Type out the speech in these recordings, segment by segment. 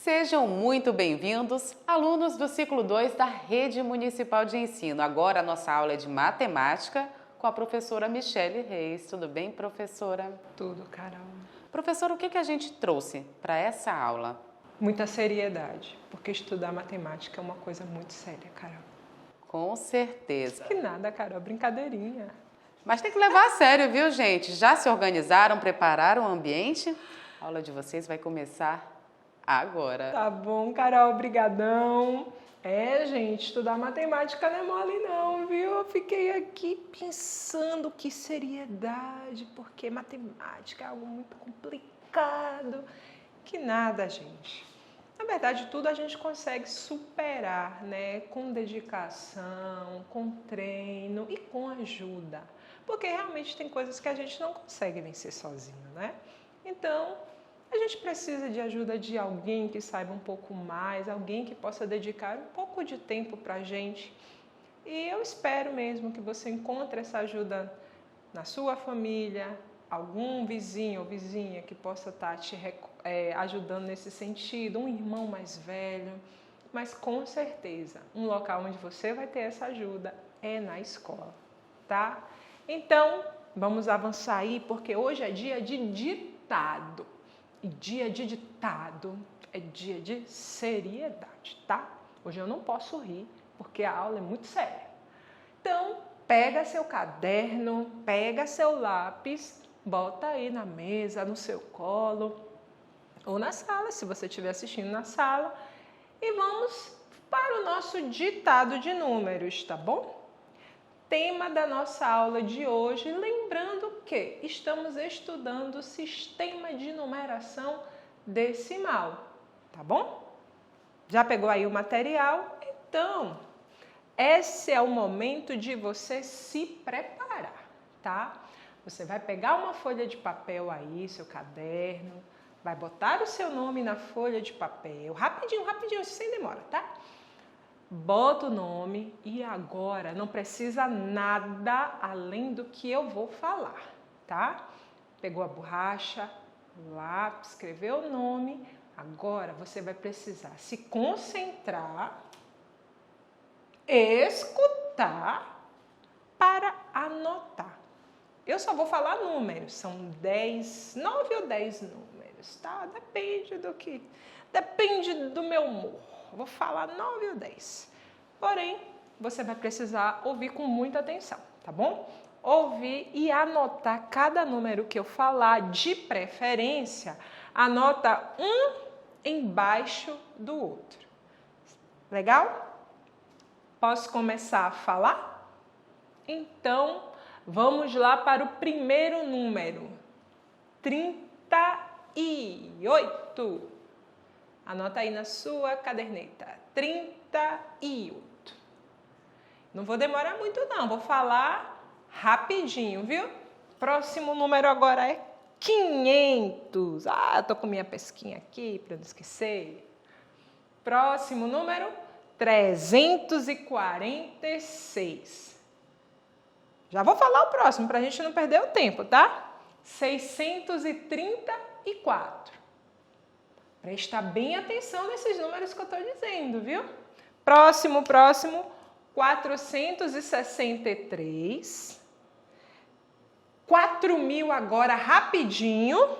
Sejam muito bem-vindos, alunos do ciclo 2 da Rede Municipal de Ensino. Agora a nossa aula é de matemática com a professora Michele Reis. Tudo bem, professora? Tudo, Carol. Professora, o que a gente trouxe para essa aula? Muita seriedade, porque estudar matemática é uma coisa muito séria, Carol. Com certeza. Que nada, Carol, brincadeirinha. Mas tem que levar a sério, viu, gente? Já se organizaram, prepararam o ambiente? A aula de vocês vai começar agora. Tá bom, Carol, brigadão. Gente, estudar matemática não é mole não, viu? Eu fiquei aqui pensando que seriedade, porque matemática é algo muito complicado. Que nada, gente. Na verdade, tudo a gente consegue superar, né? Com dedicação, com treino e com ajuda. Porque realmente tem coisas que a gente não consegue vencer sozinho, né? Então, a gente precisa de ajuda de alguém que saiba um pouco mais, alguém que possa dedicar um pouco de tempo para a gente. E eu espero mesmo que você encontre essa ajuda na sua família, algum vizinho ou vizinha que possa estar te ajudando nesse sentido, um irmão mais velho. Mas com certeza, um local onde você vai ter essa ajuda é na escola, tá? Então, vamos avançar aí, porque hoje é dia de ditado. E dia de ditado é dia de seriedade, tá? Hoje eu não posso rir, porque a aula é muito séria. Então, pega seu caderno, pega seu lápis, bota aí na mesa, no seu colo, ou na sala, se você estiver assistindo na sala, e vamos para o nosso ditado de números, tá bom? Tema da nossa aula de hoje, lembrando que estamos estudando o sistema de numeração decimal, tá bom? Já pegou aí o material? Então, esse é o momento de você se preparar, tá? Você vai pegar uma folha de papel aí, seu caderno, vai botar o seu nome na folha de papel, rapidinho, rapidinho, sem demora, tá? Bota o nome e agora não precisa nada além do que eu vou falar, tá? Pegou a borracha, o lápis, escreveu o nome, agora você vai precisar se concentrar, escutar para anotar. Eu só vou falar números, são 9 ou 10 números, tá? Depende do meu humor. Vou falar 9 ou 10. Porém, você vai precisar ouvir com muita atenção, tá bom? Ouvir e anotar cada número que eu falar, de preferência, anota um embaixo do outro. Legal? Posso começar a falar? Então, vamos lá para o primeiro número. 38. Anota aí na sua caderneta. 38. Não vou demorar muito não, vou falar rapidinho, viu? Próximo número agora é 500. Eu tô com minha pesquinha aqui para não esquecer. Próximo número, 346. Já vou falar o próximo para a gente não perder o tempo, tá? 634. Presta bem atenção nesses números que eu estou dizendo, viu? Próximo, 463. 4.000 agora, rapidinho.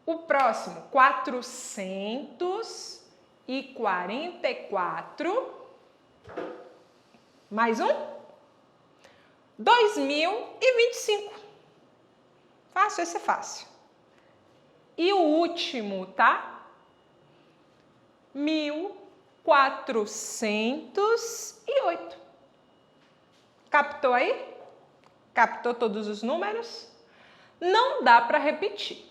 O próximo, 444. Mais um. 2025. Fácil, esse é fácil. E o último, tá? 1408. Captou aí? Captou todos os números? Não dá para repetir.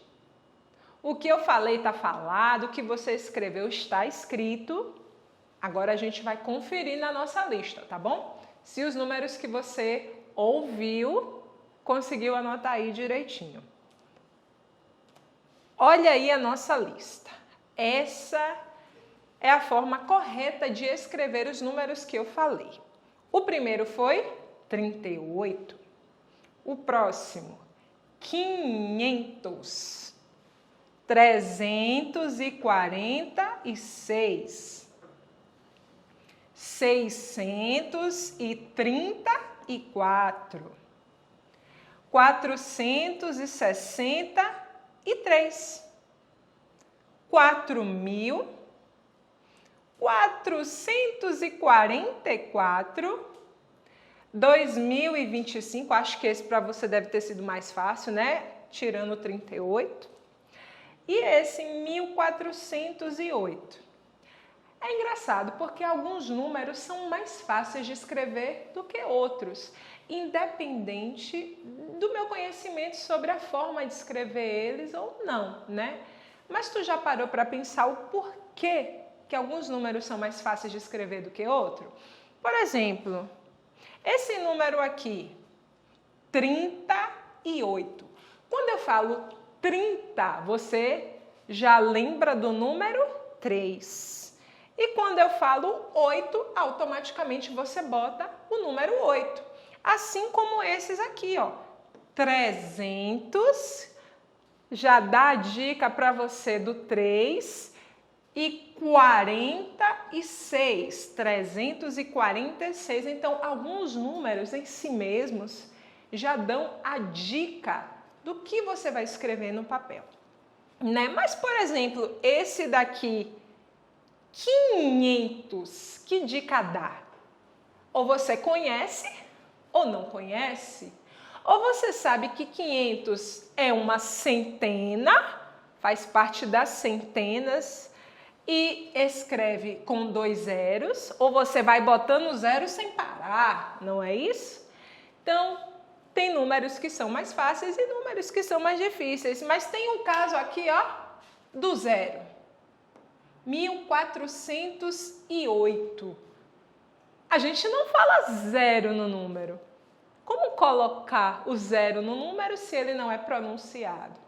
O que eu falei está falado, o que você escreveu está escrito. Agora a gente vai conferir na nossa lista, tá bom? Se os números que você ouviu, conseguiu anotar aí direitinho. Olha aí a nossa lista. Essa é a forma correta de escrever os números que eu falei. O primeiro foi 38. O próximo, 500. 346, 634, 463, 4.444, 2025, acho que esse para você deve ter sido mais fácil, né? Tirando o 38. E esse 1408. É engraçado porque alguns números são mais fáceis de escrever do que outros, independente do meu conhecimento sobre a forma de escrever eles ou não, né? Mas tu já parou para pensar o porquê que alguns números são mais fáceis de escrever do que outro? Por exemplo, esse número aqui, 38. Quando eu falo 30, você já lembra do número 3. E quando eu falo 8, automaticamente você bota o número 8. Assim como esses aqui, ó. 300, já dá a dica para você do 3. E 46, 346. Então, alguns números em si mesmos já dão a dica do que você vai escrever no papel, né? Mas, por exemplo, esse daqui, 500, que dica dá? Ou você conhece ou não conhece? Ou você sabe que 500 é uma centena, faz parte das centenas, e escreve com 2 zeros, ou você vai botando zero sem parar, não é isso? Então, tem números que são mais fáceis e números que são mais difíceis, mas tem um caso aqui, ó, do zero. 1408. A gente não fala zero no número. Como colocar o zero no número se ele não é pronunciado?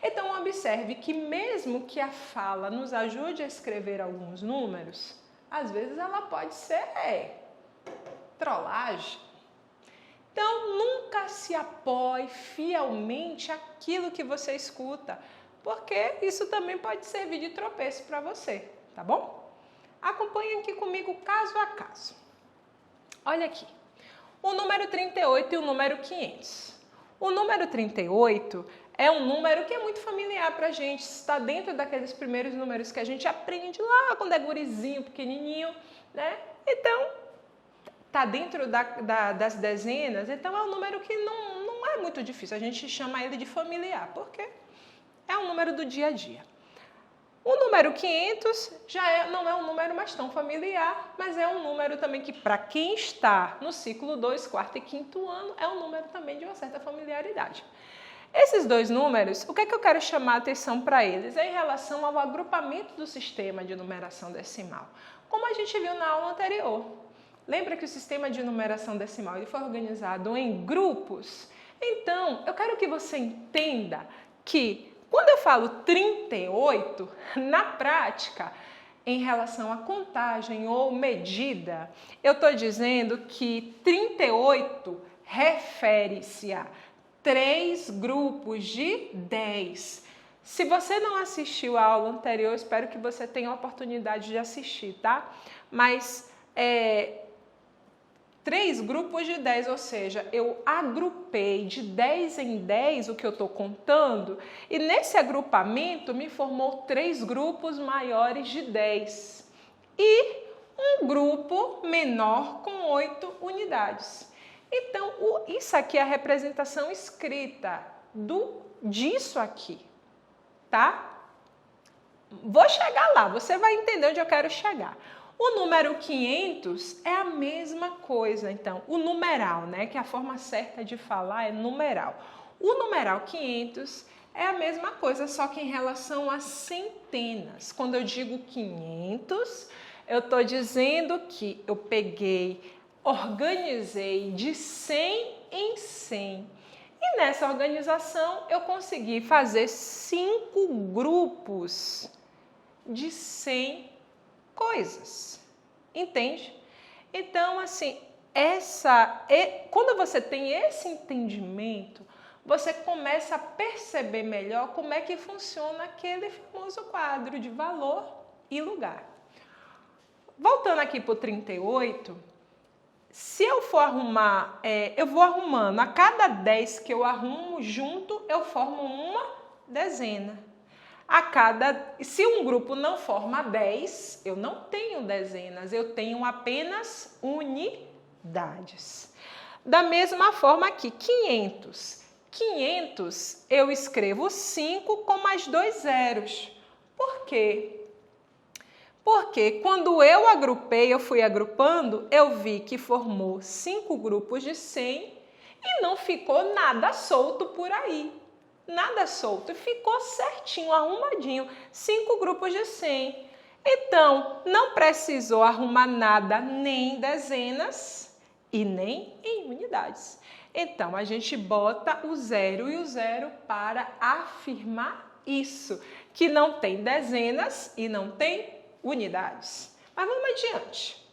Então, observe que mesmo que a fala nos ajude a escrever alguns números, às vezes ela pode ser trollagem. Então, nunca se apoie fielmente àquilo que você escuta, porque isso também pode servir de tropeço para você, tá bom? Acompanhe aqui comigo caso a caso. Olha aqui, o número 38 e o número 500. O número 38 é um número que é muito familiar para a gente, está dentro daqueles primeiros números que a gente aprende lá quando é gurizinho, pequenininho, né? Então, está dentro das dezenas, então é um número que não é muito difícil, a gente chama ele de familiar, porque é um número do dia a dia. O número 500 não é um número mais tão familiar, mas é um número também que, para quem está no ciclo 2, quarto e quinto ano, é um número também de uma certa familiaridade. Esses dois números, o que é que eu quero chamar a atenção para eles? É em relação ao agrupamento do sistema de numeração decimal, como a gente viu na aula anterior. Lembra que o sistema de numeração decimal ele foi organizado em grupos? Então, eu quero que você entenda que quando eu falo 38, na prática, em relação à contagem ou medida, eu estou dizendo que 38 refere-se a 3 grupos de 10. Se você não assistiu a aula anterior, espero que você tenha a oportunidade de assistir, tá? Mas 3 grupos de 10, ou seja, eu agrupei de 10 em 10 o que eu estou contando, e nesse agrupamento me formou 3 grupos maiores de 10 e um grupo menor com 8 unidades. Então, isso aqui é a representação escrita disso aqui, tá? Vou chegar lá, você vai entender onde eu quero chegar. O número 500 é a mesma coisa, então, o numeral, né, que a forma certa de falar é numeral. O numeral 500 é a mesma coisa, só que em relação a centenas. Quando eu digo 500, eu estou dizendo que eu organizei de 100 em 100. E nessa organização eu consegui fazer 5 grupos de 100 coisas, entende? Então, assim, quando você tem esse entendimento, você começa a perceber melhor como é que funciona aquele famoso quadro de valor e lugar. Voltando aqui para o 38, se eu for arrumar, eu vou arrumando, a cada 10 que eu arrumo junto, eu formo uma dezena. Se um grupo não forma 10, eu não tenho dezenas, eu tenho apenas unidades. Da mesma forma aqui, 500. 500 eu escrevo 5 com mais 2 zeros. Por quê? Porque quando eu fui agrupando, eu vi que formou 5 grupos de 100 e não ficou nada solto por aí. Nada solto, ficou certinho, arrumadinho, 5 grupos de 100. Então, não precisou arrumar nada nem em dezenas e nem em unidades. Então, a gente bota o 0 e o 0 para afirmar isso, que não tem dezenas e não tem unidades. Mas vamos adiante.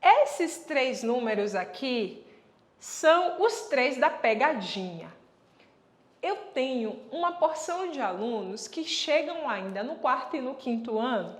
Esses 3 números aqui são os 3 da pegadinha. Eu tenho uma porção de alunos que chegam ainda no 4º e no 5º ano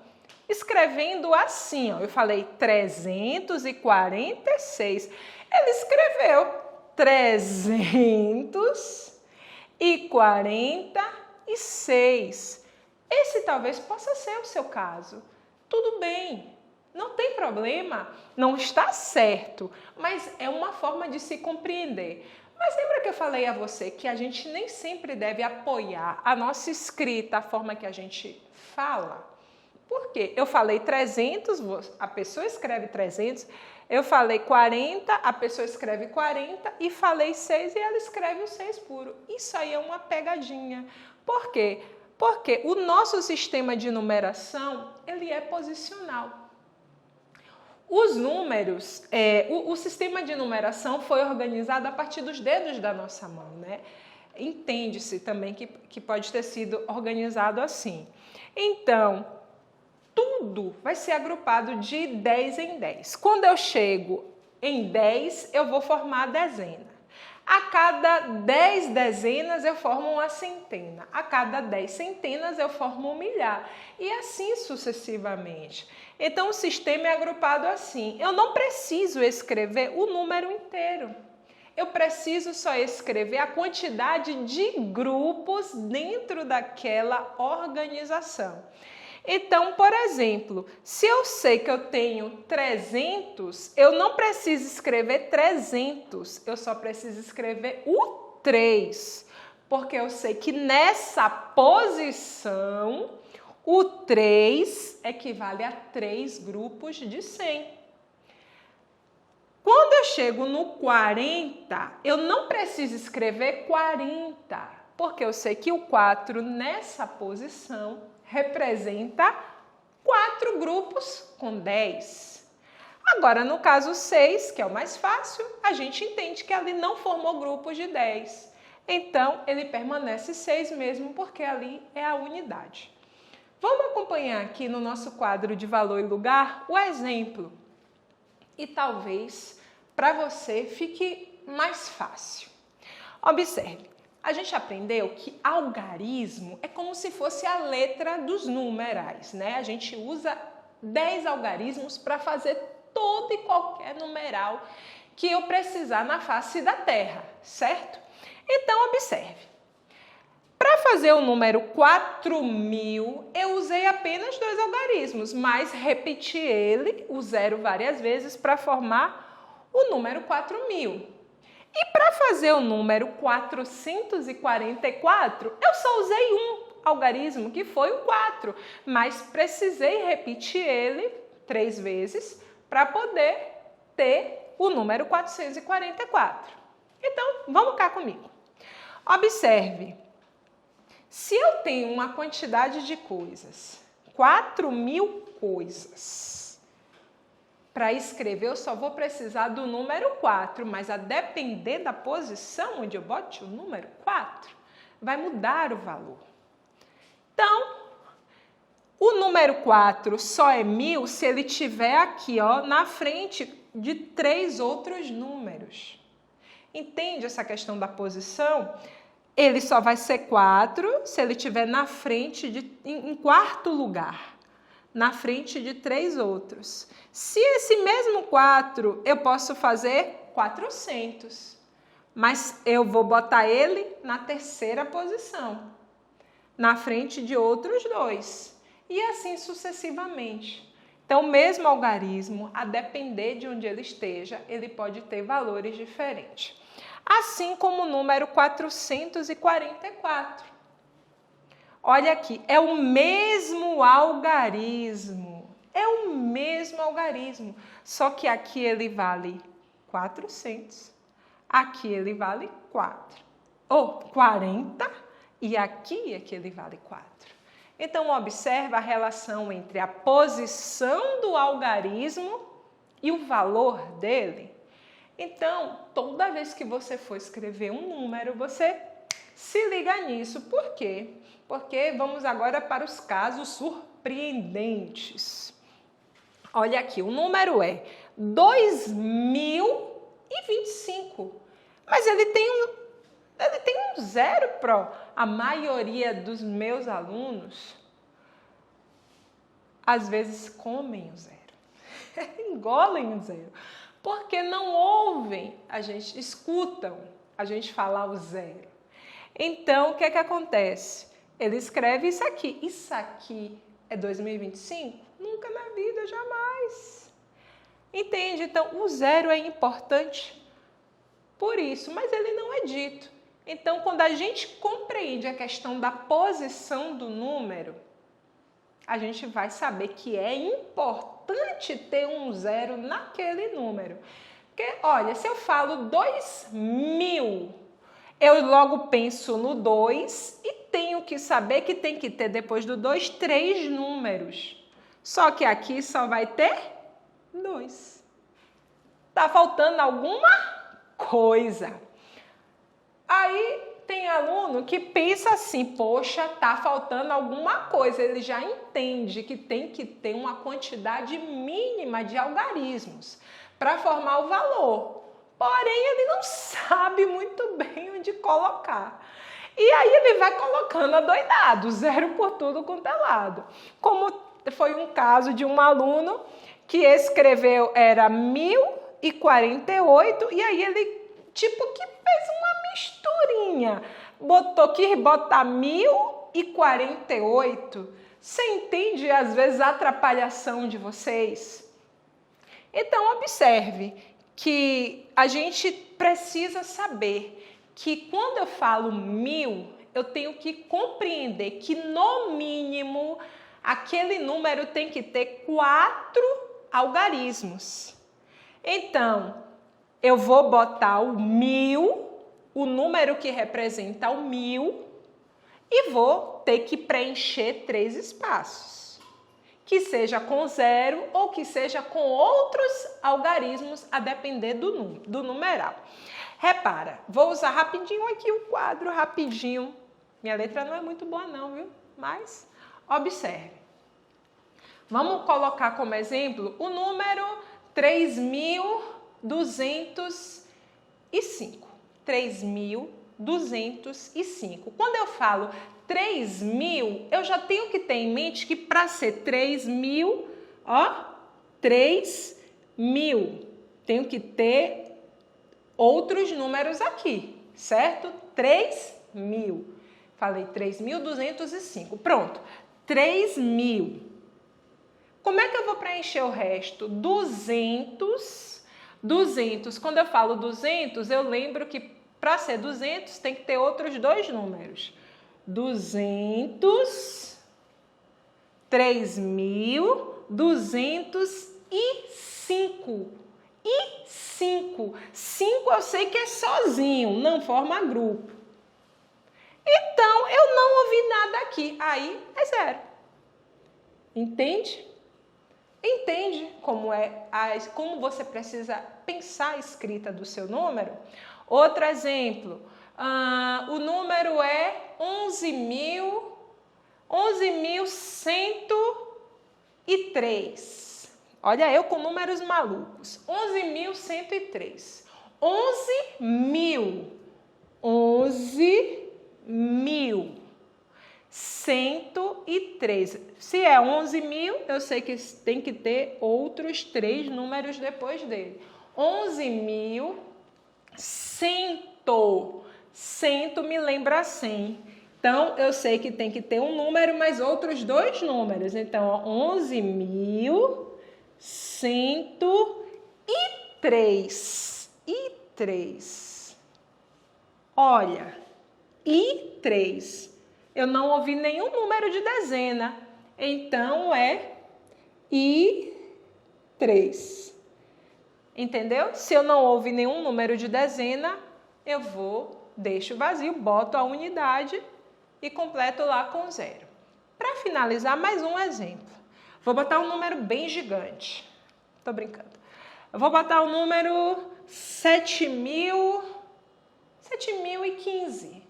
escrevendo assim, ó. Eu falei 346. Ele escreveu 346. Esse talvez possa ser o seu caso. Tudo bem, não tem problema, não está certo, mas é uma forma de se compreender. Mas lembra que eu falei a você que a gente nem sempre deve apoiar a nossa escrita, a forma que a gente fala? Por quê? Eu falei 300, a pessoa escreve 300, eu falei 40, a pessoa escreve 40 e falei 6 e ela escreve o 6 puro. Isso aí é uma pegadinha. Por quê? Porque o nosso sistema de numeração, ele é posicional. Os números, o sistema de numeração foi organizado a partir dos dedos da nossa mão, né? Entende-se também que pode ter sido organizado assim. Então, tudo vai ser agrupado de 10 em 10. Quando eu chego em 10, eu vou formar a dezena. A cada 10 dezenas eu formo uma centena. A cada 10 centenas eu formo um milhar. E assim sucessivamente. Então o sistema é agrupado assim. Eu não preciso escrever o número inteiro. Eu preciso só escrever a quantidade de grupos dentro daquela organização. Então, por exemplo, se eu sei que eu tenho 300, eu não preciso escrever 300, eu só preciso escrever o 3, porque eu sei que nessa posição, o 3 equivale a 3 grupos de 100. Quando eu chego no 40, eu não preciso escrever 40, porque eu sei que o 4 nessa posição representa 4 grupos com 10. Agora, no caso 6, que é o mais fácil, a gente entende que ali não formou grupos de 10. Então, ele permanece 6 mesmo, porque ali é a unidade. Vamos acompanhar aqui no nosso quadro de valor e lugar o exemplo. E talvez para você fique mais fácil. Observe. A gente aprendeu que algarismo é como se fosse a letra dos numerais, né? A gente usa 10 algarismos para fazer todo e qualquer numeral que eu precisar na face da Terra, certo? Então, observe. Para fazer o número 4.000, eu usei apenas 2 algarismos, mas repeti o 0 várias vezes para formar o número 4.000. E para fazer o número 444, eu só usei um algarismo, que foi o 4, mas precisei repetir ele 3 vezes para poder ter o número 444. Então, vamos cá comigo. Observe, se eu tenho uma quantidade de coisas, 4.000 coisas, para escrever, eu só vou precisar do número 4, mas a depender da posição onde eu bote o número 4, vai mudar o valor. Então, o número 4 só é 1.000 se ele estiver aqui, ó, na frente de 3 outros números. Entende essa questão da posição? Ele só vai ser 4 se ele estiver na frente em quarto lugar, na frente de 3 outros. Se esse mesmo 4 eu posso fazer 400, mas eu vou botar ele na terceira posição, na frente de outros 2, e assim sucessivamente. Então, o mesmo algarismo, a depender de onde ele esteja, ele pode ter valores diferentes. Assim como o número 444. Olha aqui, é o mesmo algarismo. É o mesmo algarismo, só que aqui ele vale 400, aqui ele vale 40 e aqui é que ele vale 4. Então, observa a relação entre a posição do algarismo e o valor dele. Então, toda vez que você for escrever um número, você se liga nisso. Por quê? Porque vamos agora para os casos surpreendentes. Olha aqui, o número é 2025, mas ele tem um zero pro. A maioria dos meus alunos, às vezes, comem o zero, engolem o zero, porque não ouvem, escutam a gente falar o zero. Então, o que é que acontece? Ele escreve isso aqui. Isso aqui é 2025? Nunca na vida, jamais. Entende? Então, o zero é importante por isso, mas ele não é dito. Então, quando a gente compreende a questão da posição do número, a gente vai saber que é importante ter um zero naquele número. Porque, olha, se eu falo 2000, eu logo penso no 2 e tenho que saber que tem que ter depois do 2 3 números. Só que aqui só vai ter 2. Tá faltando alguma coisa. Aí tem aluno que pensa assim, poxa, tá faltando alguma coisa. Ele já entende que tem que ter uma quantidade mínima de algarismos para formar o valor. Porém, ele não sabe muito bem onde colocar. E aí ele vai colocando adoidado, zero por tudo quanto é lado. Como foi um caso de um aluno que escreveu, era 1048, e aí ele tipo que fez uma misturinha. Quis botar 1048. Você entende, às vezes, a atrapalhação de vocês? Então, observe que a gente precisa saber que quando eu falo 1000, eu tenho que compreender que, no mínimo, aquele número tem que ter 4 algarismos. Então, eu vou botar o 1000, o número que representa o 1000, e vou ter que preencher 3 espaços, que seja com 0 ou que seja com outros algarismos, a depender do numeral. Repara, vou usar rapidinho aqui o quadro, rapidinho. Minha letra não é muito boa não, viu? Mas observe. Vamos colocar como exemplo o número 3205. 3205. Quando eu falo 3000, eu já tenho que ter em mente que para ser 3000, 3000, tenho que ter outros números aqui, certo? 3000. Falei 3205. Pronto. 3000. Como é que eu vou preencher o resto? 200. Quando eu falo 200, eu lembro que para ser 200 tem que ter outros 2 números. 200, 3205. E 5. 5 eu sei que é sozinho, não forma grupo. Então, eu não ouvi nada aqui. Aí é 0. Entende? Entende como você precisa pensar a escrita do seu número? Outro exemplo, o número é 11.103. Olha, eu com números malucos. 11.103. 11.000. 11.103. Se é 11.000, eu sei que tem que ter outros 3 números depois dele. 11.100. Cento me lembra 100. Então, eu sei que tem que ter um número, mais outros 2 números. Então, 11.103. E 3. Olha, e 3. Eu não ouvi nenhum número de dezena. Então, é e 3. Entendeu? Se eu não ouvi nenhum número de dezena, eu deixo vazio, boto a unidade e completo lá com 0. Para finalizar, mais um exemplo. Vou botar um número bem gigante. Tô brincando. Eu vou botar o número 7.015.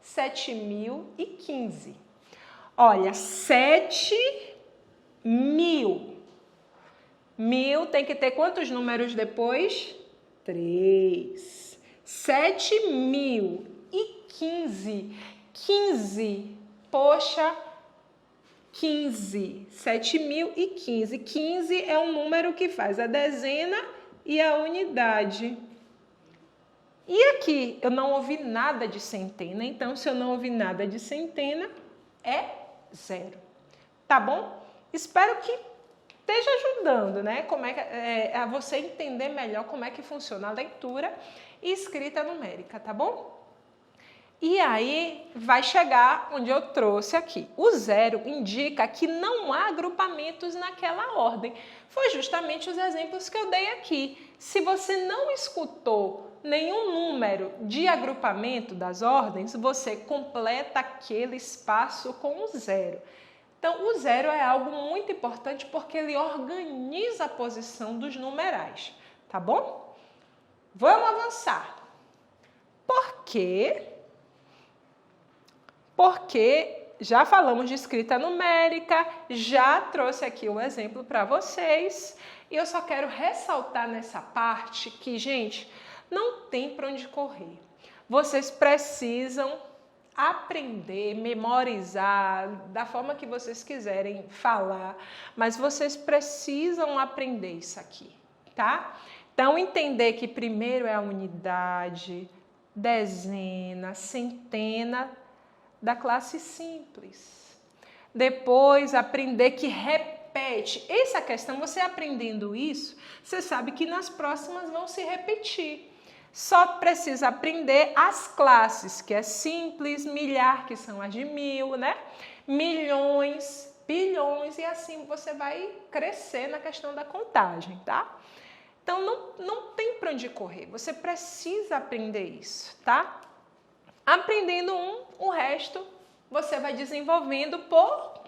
7.015. Olha, 7.000. 1.000 tem que ter quantos números depois? 3. 7.015. 15. Poxa, 15. 7.015. 15 é um número que faz a dezena e a unidade. E aqui, eu não ouvi nada de centena, então se eu não ouvi nada de centena, é 0. Tá bom? Espero que esteja ajudando, né? A você entender melhor como é que funciona a leitura e escrita numérica, tá bom? E aí vai chegar onde eu trouxe aqui. O 0 indica que não há agrupamentos naquela ordem. Foi justamente os exemplos que eu dei aqui. Se você não escutou nenhum número de agrupamento das ordens, você completa aquele espaço com o 0. Então, o 0 é algo muito importante porque ele organiza a posição dos numerais, tá bom? Vamos avançar. Por quê? Porque já falamos de escrita numérica, já trouxe aqui um exemplo para vocês. E eu só quero ressaltar nessa parte que, gente, não tem para onde correr. Vocês precisam aprender, memorizar, da forma que vocês quiserem falar, mas vocês precisam aprender isso aqui, tá? Então, entender que primeiro é a unidade, dezena, centena, da classe simples. Depois, aprender que repete. Essa questão, você aprendendo isso, você sabe que nas próximas vão se repetir. Só precisa aprender as classes, que é simples, milhar, que são as de 1.000, né? Milhões, bilhões, e assim você vai crescer na questão da contagem, tá? Então, não tem para onde correr. Você precisa aprender isso, tá? Aprendendo o resto você vai desenvolvendo por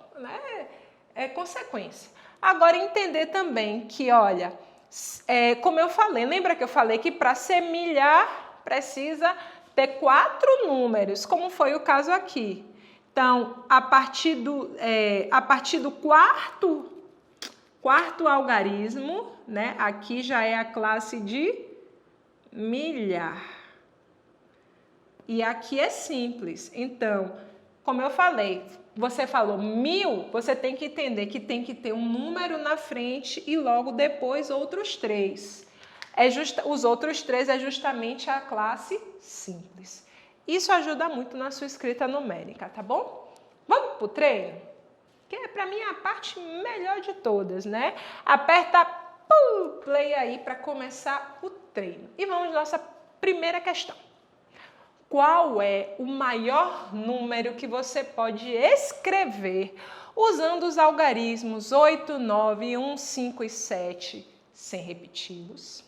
consequência. Agora, entender também que, olha, como eu falei, lembra que eu falei que para ser milhar precisa ter 4 números, como foi o caso aqui. Então, a partir do quarto algarismo, né? Aqui já é a classe de milhar. E aqui é simples. Então, como eu falei, você falou 1.000, você tem que entender que tem que ter um número na frente e logo depois outros 3. Os outros 3 é justamente a classe simples. Isso ajuda muito na sua escrita numérica, tá bom? Vamos para o treino? Que é, para mim, a parte melhor de todas, né? Aperta play aí para começar o treino. E vamos à nossa primeira questão. Qual é o maior número que você pode escrever usando os algarismos 8, 9, 1, 5 e 7 sem repeti-los?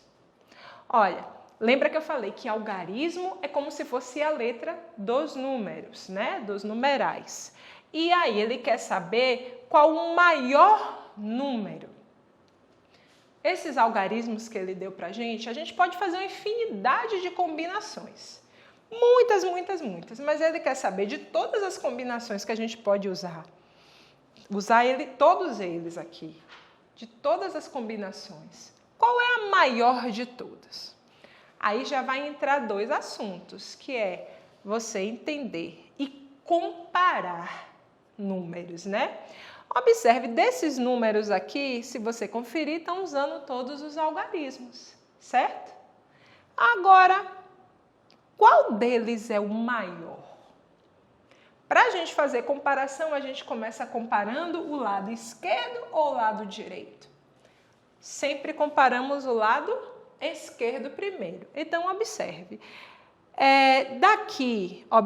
Olha, lembra que eu falei que algarismo é como se fosse a letra dos números, né? Dos numerais. E aí ele quer saber qual o maior número. Esses algarismos que ele deu pra gente, a gente pode fazer uma infinidade de combinações. Muitas, muitas, muitas. Mas ele quer saber de todas as combinações que a gente pode usar. Todos eles aqui. De todas as combinações. Qual é a maior de todas? Aí já vai entrar dois assuntos, que é você entender e comparar números, né? Observe, desses números aqui, se você conferir, estão usando todos os algarismos, certo? Agora, qual deles é o maior? Para a gente fazer comparação, a gente começa comparando o lado esquerdo ou o lado direito? Sempre comparamos o lado esquerdo primeiro. Então, observe. Daqui, ó,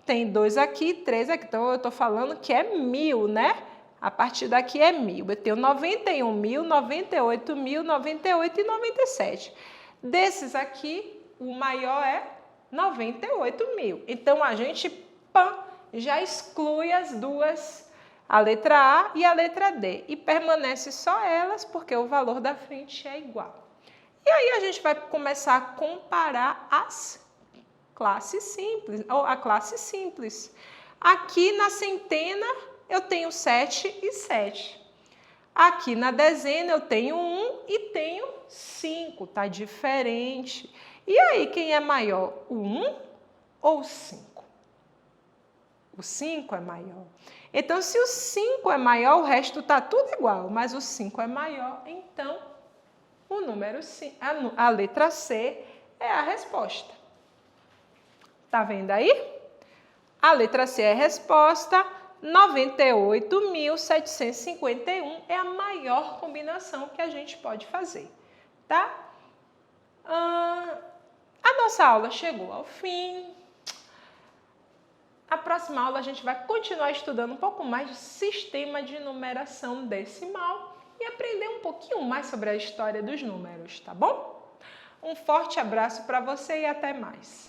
tem 2 aqui, 3 aqui. Então, eu estou falando que é 1000, né? A partir daqui é 1000. Eu tenho 91.000, 98.000, 98 e 97. Desses aqui, o maior é 98.000. Então, a gente já exclui as duas, a letra A e a letra D, e permanece só elas porque o valor da frente é igual. E aí a gente vai começar a comparar as classes simples, ou a classe simples. Aqui na centena eu tenho 7 e 7. Aqui na dezena eu tenho 1 e tenho 5, tá diferente. E aí quem é maior, o 1 ou o 5? O 5 é maior. Então, se o 5 é maior, o resto está tudo igual, mas o 5 é maior, então o número 5, a letra C é a resposta. Tá vendo aí? A letra C é a resposta, 98.751 é a maior combinação que a gente pode fazer, tá? A nossa aula chegou ao fim. A próxima aula a gente vai continuar estudando um pouco mais do sistema de numeração decimal e aprender um pouquinho mais sobre a história dos números, tá bom? Um forte abraço para você e até mais!